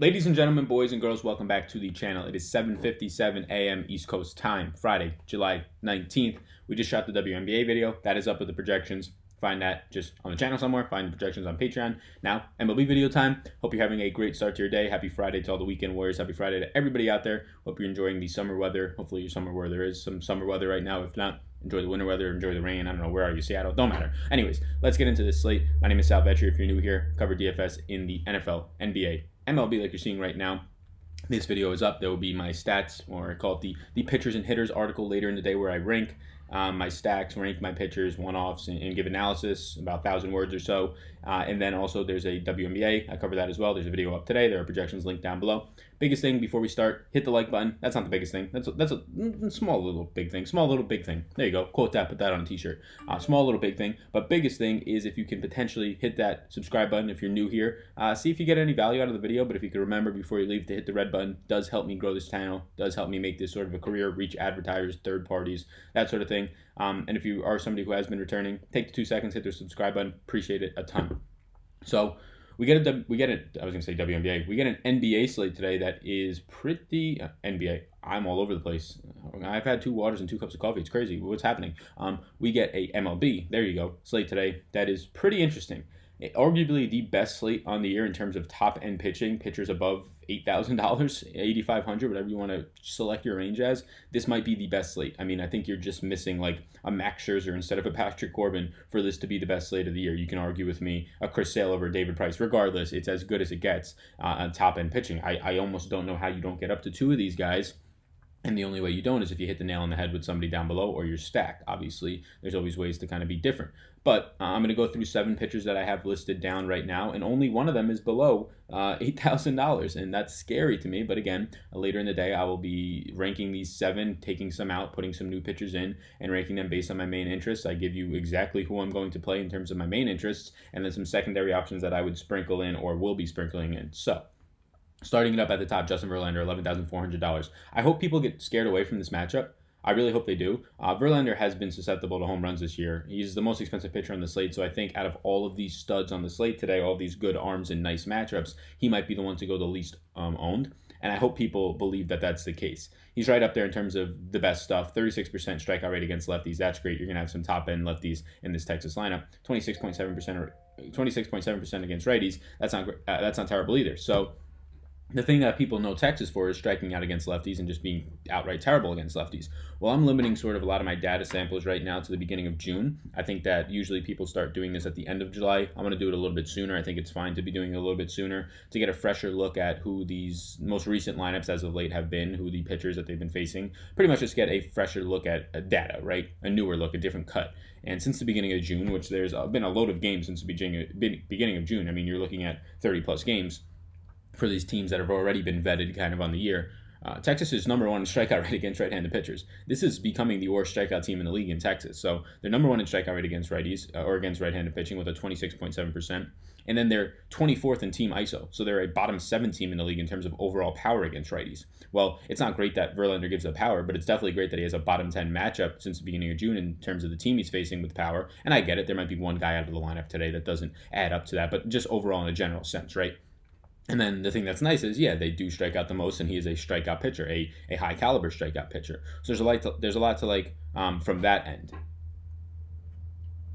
Ladies and gentlemen, boys and girls, welcome back to the channel. It is 7:57 a.m. East Coast time, Friday, July 19th. We just shot the WNBA video. That is up with the projections. Find that just on the channel somewhere. Find the projections on Patreon. Now, MLB video time. Hope you're having a great start to your day. Happy Friday to all the weekend warriors. Happy Friday to everybody out there. Hope you're enjoying the summer weather. Hopefully your summer weather is some summer weather right now. If not, enjoy the winter weather, enjoy the rain. I don't know, where are you, Seattle? Don't matter. Anyways, let's get into this slate. My name is Sal Vetri. If you're new here, cover DFS in the NFL, NBA, MLB like you're seeing right now. This video is up. There will be my stats, or I call it the pitchers and hitters article later in the day, where I rank my stacks, rank my pitchers, one-offs, and give analysis, about 1,000 words or so. And then also there's a WNBA. I cover that as well. There's a video up today. There are projections linked down below. Biggest thing before we start, hit the like button. That's not the biggest thing. That's a small little big thing. Small little big thing. There you go. Quote that. Put that on a t-shirt. Small little big thing. But biggest thing is if you can potentially hit that subscribe button if you're new here. See if you get any value out of the video. But if you can remember before you leave to hit the red button, does help me grow this channel. Does help me make this sort of a career, reach advertisers, third parties, that sort of thing. And if you are somebody who has been returning, take the 2 seconds, hit the subscribe button. Appreciate it a ton. So we get an NBA slate today that is pretty NBA. I'm all over the place. I've had 2 waters and 2 cups of coffee. It's crazy. What's happening? We get a MLB. There you go. Slate today that is pretty interesting. Arguably the best slate on the year in terms of top end pitching, pitchers above $8,000, $8,500, whatever you want to select your range as. This might be the best slate. I mean, I think you're just missing like a Max Scherzer instead of a Patrick Corbin for this to be the best slate of the year. You can argue with me a Chris Sale over David Price. Regardless, it's as good as it gets on top end pitching. I almost don't know how you don't get up to 2 of these guys. And the only way you don't is if you hit the nail on the head with somebody down below or you're stacked. Obviously, there's always ways to kind of be different. But I'm going to go through 7 pitchers that I have listed down right now, and only one of them is below $8,000, and that's scary to me. But again, later in the day, I will be ranking these 7, taking some out, putting some new pitchers in, and ranking them based on my main interests. I give you exactly who I'm going to play in terms of my main interests, and then some secondary options that I would sprinkle in or will be sprinkling in. So, starting it up at the top, Justin Verlander, $11,400. I hope people get scared away from this matchup. I really hope they do. Verlander has been susceptible to home runs this year. He's the most expensive pitcher on the slate, so I think out of all of these studs on the slate today, all these good arms and nice matchups, he might be the one to go the least owned. And I hope people believe that that's the case. He's right up there in terms of the best stuff. 36% strikeout rate against lefties. That's great. You're going to have some top-end lefties in this Texas lineup. 26.7% against righties. That's not terrible either. So the thing that people know Texas for is striking out against lefties and just being outright terrible against lefties. Well, I'm limiting sort of a lot of my data samples right now to the beginning of June. I think that usually people start doing this at the end of July. I'm going to do it a little bit sooner. I think it's fine to be doing it a little bit sooner to get a fresher look at who these most recent lineups as of late have been, who the pitchers that they've been facing. Pretty much just get a fresher look at data, right? A newer look, a different cut. And since the beginning of June, which there's been a load of games since the beginning of June, I mean, you're looking at 30-plus games for these teams that have already been vetted kind of on the year. Texas is number 1 in strikeout rate against right-handed pitchers. This is becoming the worst strikeout team in the league in Texas. So they're number 1 in strikeout rate against righties or against right-handed pitching with a 26.7%. And then they're 24th in team ISO. So they're a bottom 7 team in the league in terms of overall power against righties. Well, it's not great that Verlander gives up power, but it's definitely great that he has a bottom 10 matchup since the beginning of June in terms of the team he's facing with power. And I get it. There might be one guy out of the lineup today that doesn't add up to that, but just overall in a general sense, right? And then the thing that's nice is, yeah, they do strike out the most, and he is a strikeout pitcher, a high caliber strikeout pitcher. So there's a lot to like from that end.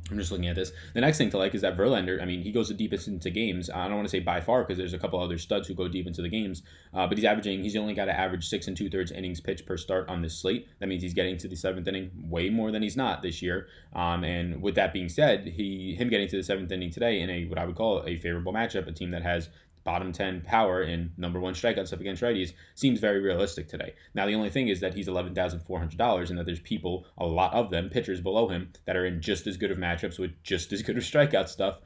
I'm just looking at this. The next thing to like is that Verlander, I mean, he goes the deepest into games. I don't want to say by far because there's a couple other studs who go deep into the games, but he's only got to average 6 2/3 innings pitched per start on this slate. That means he's getting to the 7th inning way more than he's not this year. And with that being said, him getting to the 7th inning today in what I would call a favorable matchup, a team that has bottom 10 power and number 1 strikeout stuff against righties seems very realistic today. Now, the only thing is that he's $11,400 and that there's people, a lot of them, pitchers below him, that are in just as good of matchups with just as good of strikeout stuff.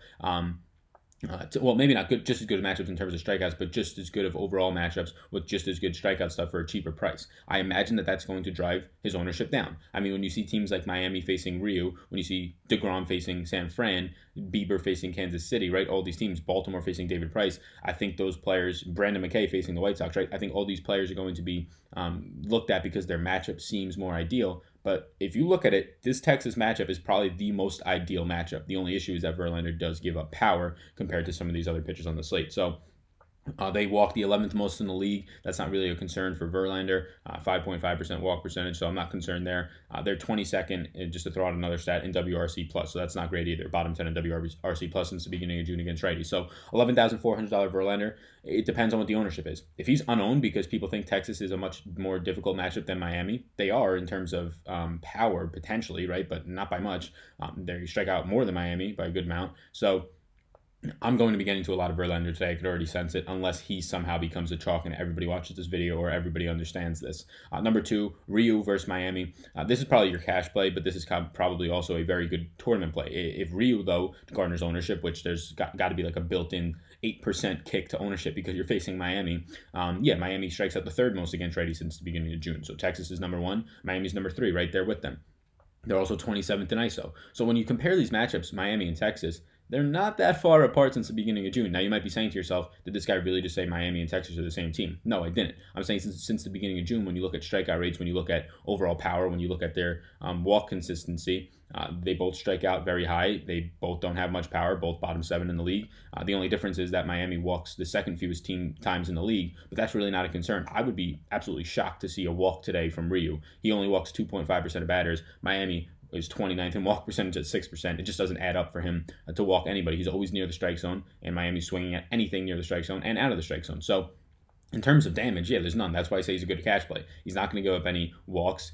Well, maybe not just as good of matchups in terms of strikeouts, but just as good of overall matchups with just as good strikeout stuff for a cheaper price. I imagine that that's going to drive his ownership down. I mean, when you see teams like Miami facing Ryu, when you see DeGrom facing San Fran, Bieber facing Kansas City, right? All these teams, Baltimore facing David Price. I think those players, Brandon McKay facing the White Sox, right? I think all these players are going to be looked at because their matchup seems more ideal. But if you look at it, this Texas matchup is probably the most ideal matchup. The only issue is that Verlander does give up power compared to some of these other pitchers on the slate. So They walk the 11th most in the league. That's not really a concern for Verlander. 5.5% walk percentage, so I'm not concerned there. They're 22nd, just to throw out another stat, in WRC plus, so that's not great either. Bottom 10 in WRC plus since the beginning of June against righties. So $11,400 Verlander. It depends on what the ownership is. If he's unowned because people think Texas is a much more difficult matchup than Miami, they are in terms of power potentially, right? But not by much. They strike out more than Miami by a good amount. So I'm going to be getting to a lot of Verlander today. I could already sense it, unless he somehow becomes a chalk and everybody watches this video or everybody understands this. Number 2, Ryu versus Miami. This is probably your cash play, but this is probably also a very good tournament play. If Ryu, though, garners ownership, which there's got to be like a built-in 8% kick to ownership because you're facing Miami. Miami strikes out the third most against righties since the beginning of June. So Texas is number 1, Miami's number 3, right there with them. They're also 27th in ISO. So when you compare these matchups, Miami and Texas, they're not that far apart since the beginning of June. Now, you might be saying to yourself, did this guy really just say Miami and Texas are the same team? No, I didn't. I'm saying since the beginning of June, when you look at strikeout rates, when you look at overall power, when you look at their walk consistency, they both strike out very high. They both don't have much power, both bottom 7 in the league. The only difference is that Miami walks the second fewest times in the league, but that's really not a concern. I would be absolutely shocked to see a walk today from Ryu. He only walks 2.5% of batters. Miami is 29th in walk percentage at 6%. It just doesn't add up for him to walk anybody. He's always near the strike zone, and Miami's swinging at anything near the strike zone and out of the strike zone. So in terms of damage, there's none. That's why I say he's a good cash play. He's not going to give up any walks.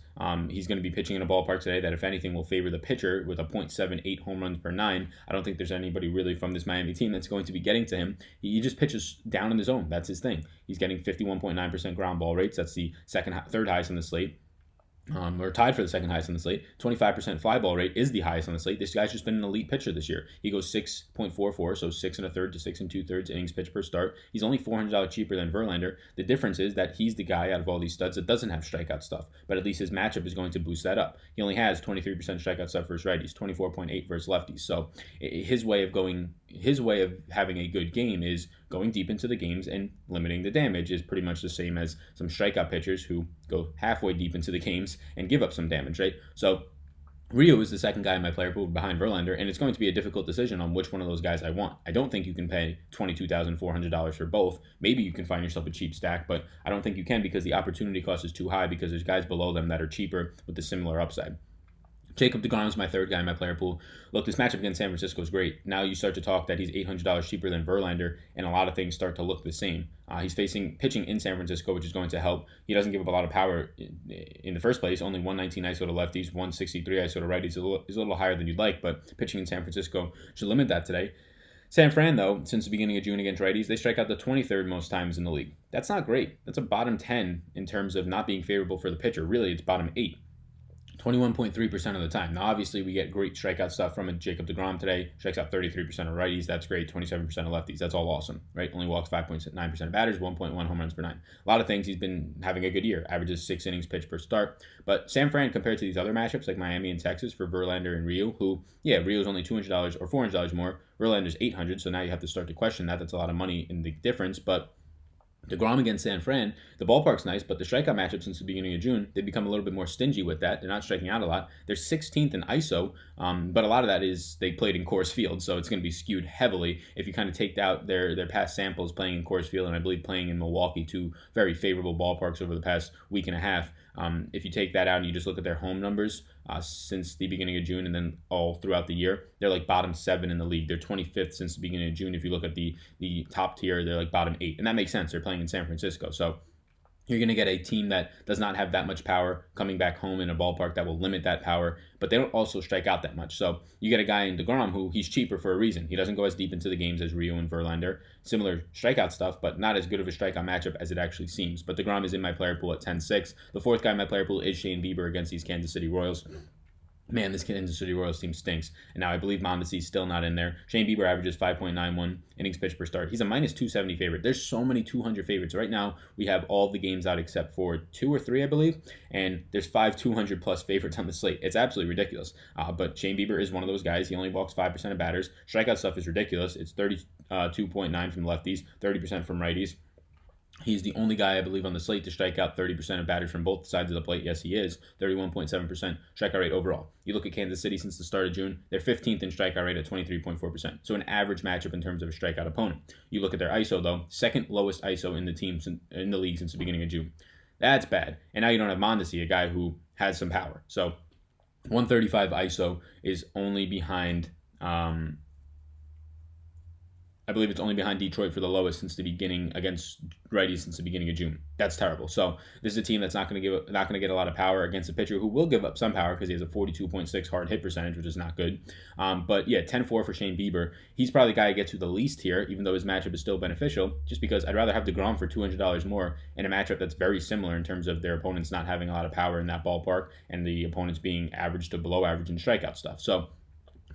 He's going to be pitching in a ballpark today that, if anything, will favor the pitcher with a .78 home runs per 9. I don't think there's anybody really from this Miami team that's going to be getting to him. He just pitches down in the zone. That's his thing. He's getting 51.9% ground ball rates. That's the third highest on the slate. Or tied for the second highest on the slate. 25% fly ball rate is the highest on the slate. This guy's just been an elite pitcher this year. He goes 6.44, so 6 1/3 to 6 2/3 innings pitched per start. He's only $400 cheaper than Verlander. The difference is that he's the guy out of all these studs that doesn't have strikeout stuff, but at least his matchup is going to boost that up. He only has 23% strikeout stuff versus righties, 24.8 versus lefties. So his way of having a good game is going deep into the games and limiting the damage. Is pretty much the same as some strikeout pitchers who go halfway deep into the games and give up some damage, right? So Ryu is the second guy in my player pool behind Verlander, and it's going to be a difficult decision on which one of those guys I want. I don't think you can pay $22,400 for both. Maybe you can find yourself a cheap stack, but I don't think you can because the opportunity cost is too high because there's guys below them that are cheaper with a similar upside. Jacob deGrom is my third guy in my player pool. Look, this matchup against San Francisco is great. Now you start to talk that he's $800 cheaper than Verlander, and a lot of things start to look the same. He's pitching in San Francisco, which is going to help. He doesn't give up a lot of power in the first place. Only 119 ISO to lefties, 163 ISO to righties. Is a little higher than you'd like, but pitching in San Francisco should limit that today. San Fran, though, since the beginning of June against righties, they strike out the 23rd most times in the league. That's not great. That's a bottom 10 in terms of not being favorable for the pitcher. Really, it's bottom 8. 21.3% of the time. Now, obviously, we get great strikeout stuff from Jacob deGrom today. Strikes out 33% of righties. That's great. 27% of lefties. That's all awesome, right? Only walks 5.9% of batters, 1.1 home runs per 9. A lot of things. He's been having a good year. Averages 6 innings pitched per start. But San Fran, compared to these other matchups like Miami and Texas for Verlander and Ryu, Ryu's only $200 or $400 more. Verlander's $800, so now you have to start to question that. That's a lot of money in the difference, but deGrom against San Fran, the ballpark's nice, but the strikeout matchup since the beginning of June, they've become a little bit more stingy with that. They're not striking out a lot. They're 16th in ISO, but a lot of that is they played in Coors Field, so it's going to be skewed heavily if you kind of take out their past samples playing in Coors Field, and I believe playing in Milwaukee, two very favorable ballparks over the past week and a half. If you take that out and you just look at their home numbers since the beginning of June and then all throughout the year, they're like bottom 7 in the league. They're 25th since the beginning of June. If you look at the top tier, they're like bottom 8. And that makes sense. They're playing in San Francisco. So you're going to get a team that does not have that much power coming back home in a ballpark that will limit that power, but they don't also strike out that much. So you get a guy in deGrom who he's cheaper for a reason. He doesn't go as deep into the games as Ryu and Verlander. Similar strikeout stuff, but not as good of a strikeout matchup as it actually seems. But deGrom is in my player pool at 10-6. The fourth guy in my player pool is Shane Bieber against these Kansas City Royals. Man, this Kansas City Royals team stinks. And now I believe Mondesi's still not in there. Shane Bieber averages 5.91 innings pitched per start. He's a minus 270 favorite. There's so many 200 favorites. Right now, we have all the games out except for 2 or 3, I believe. And there's 5 200-plus favorites on the slate. It's absolutely ridiculous. But Shane Bieber is one of those guys. He only walks 5% of batters. Strikeout stuff is ridiculous. It's 32.9 from lefties, 30% from righties. He's the only guy, I believe, on the slate to strike out 30% of batters from both sides of the plate. Yes, he is. 31.7% strikeout rate overall. You look at Kansas City since the start of June, they're 15th in strikeout rate at 23.4%. So an average matchup in terms of a strikeout opponent. You look at their ISO, though, second lowest ISO in the league since the beginning of June. That's bad. And now you don't have Mondesi, a guy who has some power. So 135 ISO is only behind I believe it's only behind Detroit for the lowest since the beginning against righties since the beginning of June. That's terrible. So this is a team that's not going to get a lot of power against a pitcher who will give up some power because he has a 42.6 hard hit percentage, which is not good. But yeah, 10-4 for Shane Bieber. He's probably the guy I get to the least here, even though his matchup is still beneficial, just because I'd rather have DeGrom for $200 more in a matchup that's very similar in terms of their opponents not having a lot of power in that ballpark and the opponents being average to below average in strikeout stuff. So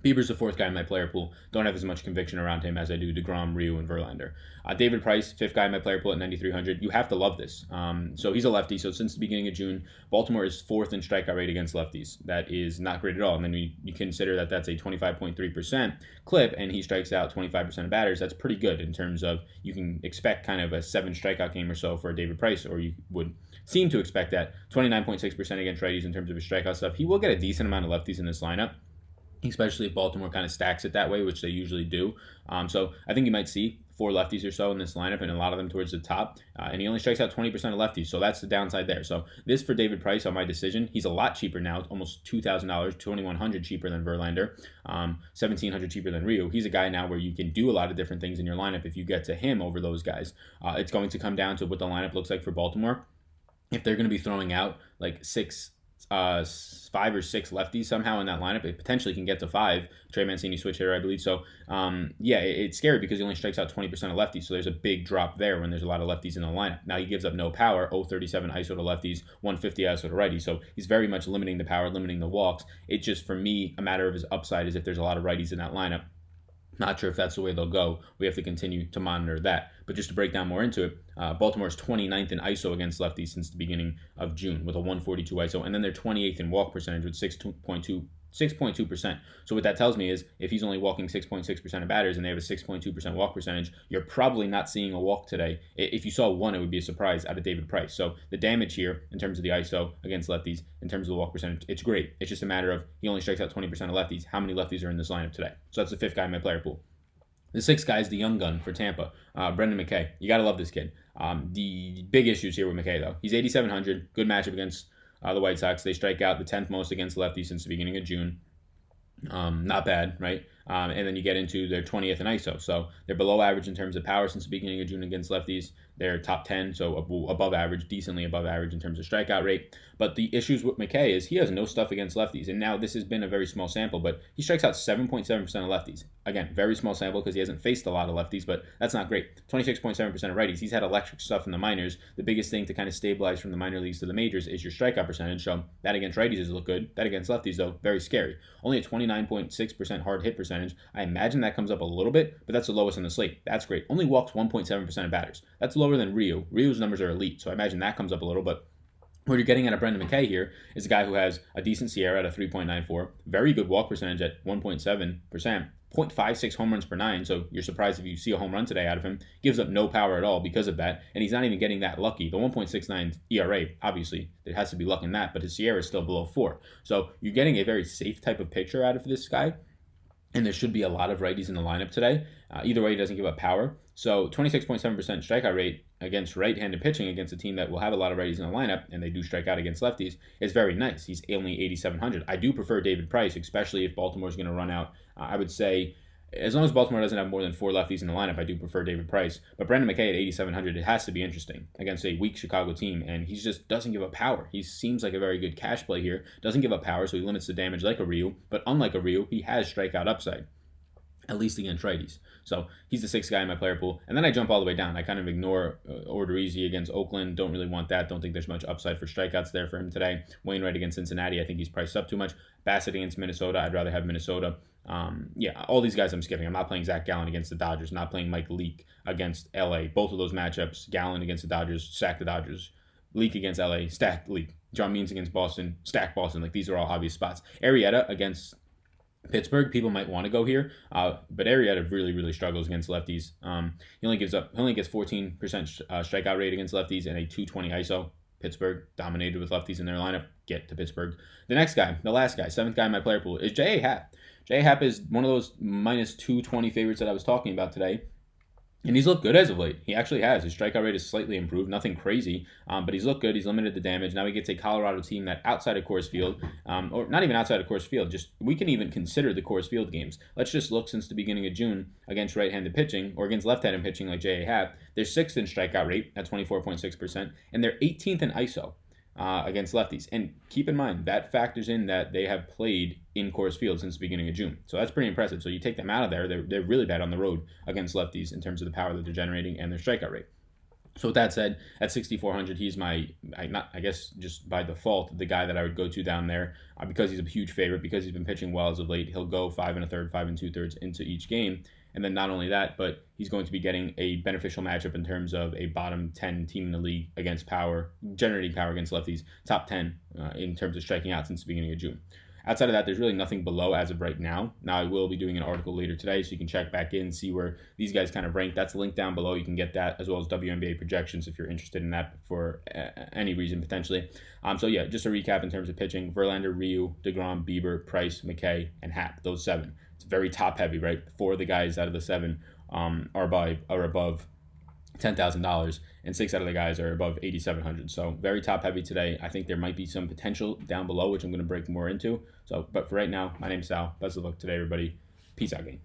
Bieber's the fourth guy in my player pool. Don't have as much conviction around him as I do DeGrom, Ryu, and Verlander. David Price, fifth guy in my player pool at 9,300. You have to love this. So he's a lefty. So since the beginning of June, Baltimore is fourth in strikeout rate against lefties. That is not great at all. And then you consider that that's a 25.3% clip, and he strikes out 25% of batters. That's pretty good in terms of you can expect kind of a 7 strikeout game or so for David Price, or you would seem to expect that. 29.6% against righties in terms of his strikeout stuff. He will get a decent amount of lefties in this lineup, especially if Baltimore kind of stacks it that way, which they usually do. So I think you might see 4 lefties or so in this lineup, and a lot of them towards the top. And he only strikes out 20% of lefties, so that's the downside there. So this for David Price on my decision. He's a lot cheaper now, almost $2,000, $2,100 cheaper than Verlander, $1,700 cheaper than Ryu. He's a guy now where you can do a lot of different things in your lineup if you get to him over those guys. It's going to come down to what the lineup looks like for Baltimore. If they're going to be throwing out like 5 or 6 lefties somehow in that lineup, it potentially can get to 5. Trey Mancini switch hitter, I believe. So, it's scary because he only strikes out 20% of lefties. So there's a big drop there when there's a lot of lefties in the lineup. Now he gives up no power, 0.37 ISO to lefties, 150 ISO to righties. So he's very much limiting the power, limiting the walks. It's just, for me, a matter of his upside is if there's a lot of righties in that lineup. Not sure if that's the way they'll go. We have to continue to monitor that. But just to break down more into it, Baltimore's 29th in ISO against lefties since the beginning of June with a 142 ISO. And then they're 28th in walk percentage with 6.2%. So what that tells me is if he's only walking 6.6% of batters and they have a 6.2% walk percentage, you're probably not seeing a walk today. If you saw one, it would be a surprise out of David Price. So the damage here in terms of the ISO against lefties, in terms of the walk percentage, it's great. It's just a matter of he only strikes out 20% of lefties. How many lefties are in this lineup today? So that's the 5th guy in my player pool. The 6th guy is the young gun for Tampa, Brendan McKay. You got to love this kid. The big issues here with McKay, though. He's 8,700. Good matchup against the White Sox. They strike out the 10th most against lefties since the beginning of June. Not bad, right? And then you get into their 20th in ISO. So they're below average in terms of power since the beginning of June against lefties. They're top 10, so above average, decently above average in terms of strikeout rate. But the issues with McKay is he has no stuff against lefties. And now this has been a very small sample, but he strikes out 7.7% of lefties. Again, very small sample because he hasn't faced a lot of lefties, but that's not great. 26.7% of righties. He's had electric stuff in the minors. The biggest thing to kind of stabilize from the minor leagues to the majors is your strikeout percentage. So that against righties does look good. That against lefties, though, very scary. Only a 29.6% hard hit percentage. I imagine that comes up a little bit, but that's the lowest on the slate. That's great. Only walks 1.7% of batters. That's lower than Ryu. Ryu's numbers are elite, so I imagine that comes up a little, but what you're getting out of Brendan McKay here is a guy who has a decent SIERA at a 3.94, very good walk percentage at 1.7%, 0.56 home runs per 9, so you're surprised if you see a home run today out of him. Gives up no power at all because of that, and he's not even getting that lucky. The 1.69 ERA, obviously, there has to be luck in that, but his SIERA is still below 4. So you're getting a very safe type of picture out of this guy, and there should be a lot of righties in the lineup today. Either way, he doesn't give up power. So 26.7% strikeout rate against right-handed pitching against a team that will have a lot of righties in the lineup, and they do strike out against lefties, is very nice. He's only 8,700. I do prefer David Price, especially if Baltimore's going to run out. I would say, as long as Baltimore doesn't have more than 4 lefties in the lineup, I do prefer David Price. But Brendan McKay at 8,700, it has to be interesting against a weak Chicago team, and he just doesn't give up power. He seems like a very good cash play here. Doesn't give up power, so he limits the damage like a Ryu. But unlike a Ryu, he has strikeout upside, at least against righties. So he's the 6th guy in my player pool. And then I jump all the way down. I kind of ignore Odorizzi against Oakland. Don't really want that. Don't think there's much upside for strikeouts there for him today. Wainwright against Cincinnati. I think he's priced up too much. Bassett against Minnesota. I'd rather have Minnesota. All these guys I'm skipping. I'm not playing Zach Gallen against the Dodgers. Not playing Mike Leake against LA. Both of those matchups, Gallen against the Dodgers, stack the Dodgers. Leake against LA, stack Leake. John Means against Boston, stack Boston. Like, these are all obvious spots. Arrieta against Pittsburgh, people might want to go here, but Arrieta really struggles against lefties. He only gets 14% strikeout rate against lefties and a 220 ISO. Pittsburgh dominated with lefties in their lineup. Get to Pittsburgh. The next guy, the last guy, seventh guy in my player pool is J.A. Happ. J.A. Happ is one of those minus 220 favorites that I was talking about today. And he's looked good as of late. He actually has. His strikeout rate is slightly improved. Nothing crazy, but he's looked good. He's limited the damage. Now he gets a Colorado team that outside of Coors Field, or not even outside of Coors Field, just we can even consider the Coors Field games. Let's just look since the beginning of June against right-handed pitching or against left-handed pitching like J.A. Happ. They're 6th in strikeout rate at 24.6%, and they're 18th in ISO. Against lefties. And keep in mind, that factors in that they have played in Coors Field since the beginning of June. So that's pretty impressive. So you take them out of there, they're really bad on the road against lefties in terms of the power that they're generating and their strikeout rate. So with that said, at 6,400, he's I guess just by default, the guy that I would go to down there because he's a huge favorite, because he's been pitching well as of late. He'll go 5 1/3, 5 2/3 into each game. And then not only that, but he's going to be getting a beneficial matchup in terms of a bottom 10 team in the league against power, generating power against lefties, top 10 in terms of striking out since the beginning of June. Outside of that, there's really nothing below as of right now. Now, I will be doing an article later today, so you can check back in, see where these guys kind of rank. That's linked down below. You can get that, as well as WNBA projections if you're interested in that for any reason, potentially. So, yeah, just a recap in terms of pitching. Verlander, Ryu, DeGrom, Bieber, Price, McKay, and Happ. Those 7. It's very top-heavy, right? 4 of the guys out of the 7 are above $10,000, and 6 out of the guys are above 8,700. So very top heavy today. I think there might be some potential down below, which I'm going to break more into. So, but for right now, my name's Sal. Best of luck today, everybody. Peace out, gang.